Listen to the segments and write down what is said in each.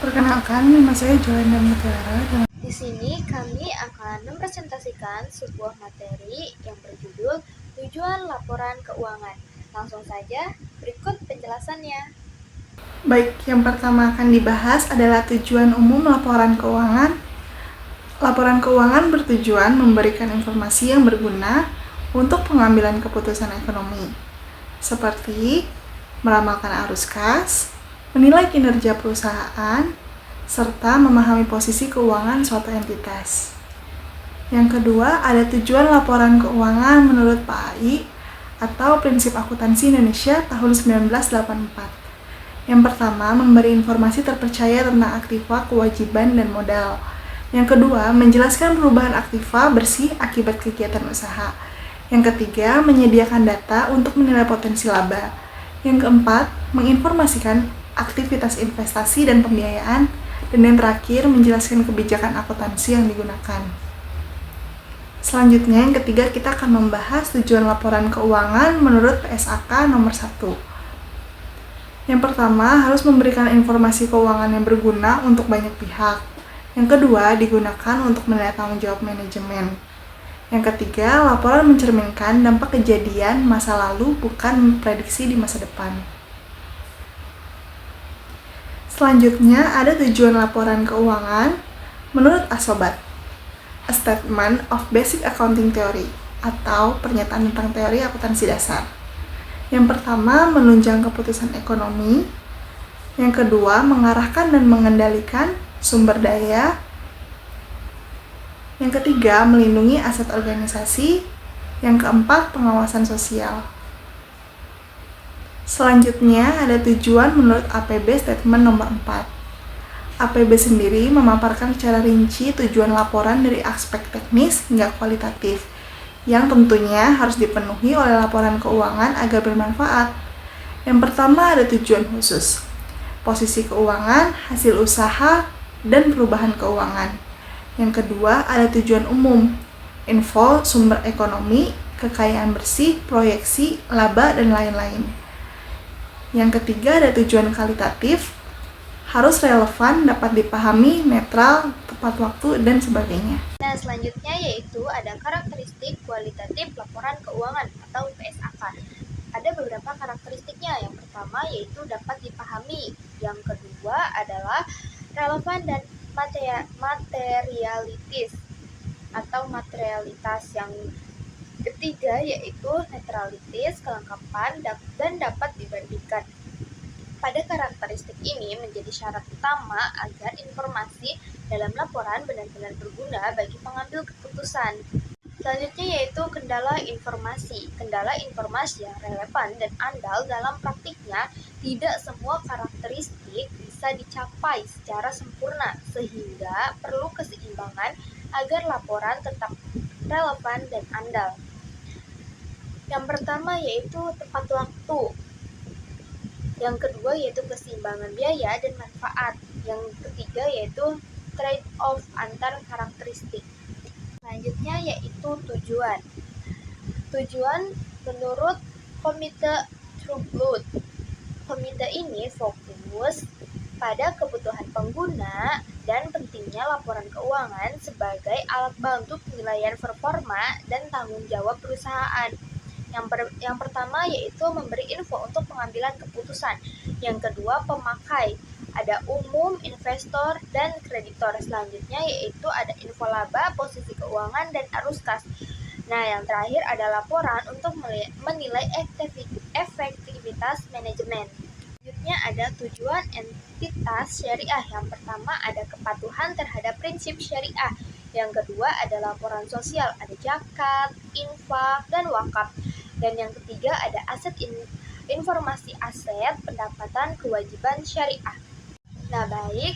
Perkenalkan, nama saya Joanna Mutiara. Di sini kami akan mempresentasikan sebuah materi yang berjudul Tujuan Laporan Keuangan. Langsung saja, berikut penjelasannya. Baik, yang pertama akan dibahas adalah tujuan umum laporan keuangan. Laporan keuangan bertujuan memberikan informasi yang berguna untuk pengambilan keputusan ekonomi, seperti meramalkan arus kas, menilai kinerja perusahaan, serta memahami posisi keuangan suatu entitas. Yang kedua, ada tujuan laporan keuangan menurut PAI atau Prinsip Akuntansi Indonesia tahun 1984. Yang pertama, memberi informasi terpercaya tentang aktiva, kewajiban, dan modal. Yang kedua, menjelaskan perubahan aktiva bersih akibat kegiatan usaha. Yang ketiga, menyediakan data untuk menilai potensi laba. Yang keempat, menginformasikan aktivitas investasi dan pembiayaan. Dan yang terakhir, menjelaskan kebijakan akuntansi yang digunakan. Selanjutnya, yang ketiga, kita akan membahas tujuan laporan keuangan menurut PSAK nomor 1. Yang pertama, harus memberikan informasi keuangan yang berguna untuk banyak pihak. Yang kedua, digunakan untuk menilai tanggung jawab manajemen. Yang ketiga, laporan mencerminkan dampak kejadian masa lalu, bukan prediksi di masa depan. Selanjutnya, ada tujuan laporan keuangan menurut ASOBAT, A Statement of Basic Accounting Theory, atau pernyataan tentang teori akuntansi dasar. Yang pertama, menunjang keputusan ekonomi. Yang kedua, mengarahkan dan mengendalikan sumber daya. Yang ketiga, melindungi aset organisasi. Yang keempat, pengawasan sosial. Selanjutnya, ada tujuan menurut APB Statement nomor 4. APB sendiri memaparkan secara rinci tujuan laporan dari aspek teknis hingga kualitatif, yang tentunya harus dipenuhi oleh laporan keuangan agar bermanfaat. Yang pertama, ada tujuan khusus, posisi keuangan, hasil usaha, dan perubahan keuangan. Yang kedua, ada tujuan umum, info, sumber ekonomi, kekayaan bersih, proyeksi, laba, dan lain-lain. Yang ketiga, ada tujuan kalitatif, harus relevan, dapat dipahami, netral, tepat waktu, dan sebagainya. Nah, selanjutnya yaitu ada karakteristik kualitatif laporan keuangan atau PSAK. Ada beberapa karakteristiknya. Yang pertama yaitu dapat dipahami. Yang kedua adalah relevan dan materialitis atau materialitas. Yang ketiga yaitu netralitas, kelengkapan, dan dapat dibandingkan. Pada karakteristik ini menjadi syarat utama agar informasi dalam laporan benar-benar berguna bagi pengambil keputusan. Selanjutnya yaitu kendala informasi. Kendala informasi yang relevan dan andal dalam praktiknya, tidak semua karakteristik bisa dicapai secara sempurna, sehingga perlu keseimbangan agar laporan tetap relevan dan andal. Yang pertama yaitu tepat waktu. Yang kedua yaitu keseimbangan biaya dan manfaat. Yang ketiga yaitu trade-off antar karakteristik. Selanjutnya yaitu tujuan. Tujuan menurut Komite Trublood. Komite ini fokus pada kebutuhan pengguna dan pentingnya laporan keuangan sebagai alat bantu penilaian performa dan tanggung jawab perusahaan. Yang pertama yaitu memberi info untuk pengambilan keputusan. Yang kedua, pemakai. Ada umum, investor, dan kreditor. Selanjutnya yaitu ada info laba, posisi keuangan, dan arus kas. Nah, yang terakhir ada laporan untuk menilai efektivitas manajemen. Selanjutnya ada tujuan entitas syariah. Yang pertama ada kepatuhan terhadap prinsip syariah. Yang kedua ada laporan sosial, ada zakat, infak, dan wakaf. Dan yang ketiga ada informasi aset, pendapatan, kewajiban syariah. Nah, baik,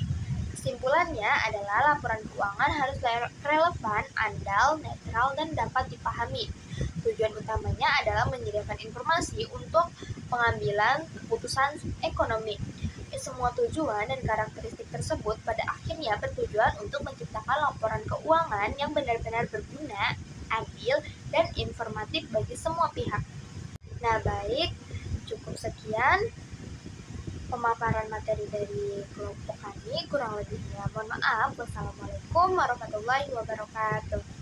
kesimpulannya adalah laporan keuangan harus relevan, andal, netral, dan dapat dipahami. Tujuan utamanya adalah menyediakan informasi untuk pengambilan keputusan ekonomi. Semua tujuan dan karakteristik tersebut pada akhirnya bertujuan untuk menciptakan laporan keuangan yang benar-benar berguna, adil, dan informatif bagi semua pihak. Nah, baik, cukup sekian. pemaparan materi dari kelompok kami. Kurang lebihnya mohon maaf. Wassalamualaikum warahmatullahi wabarakatuh.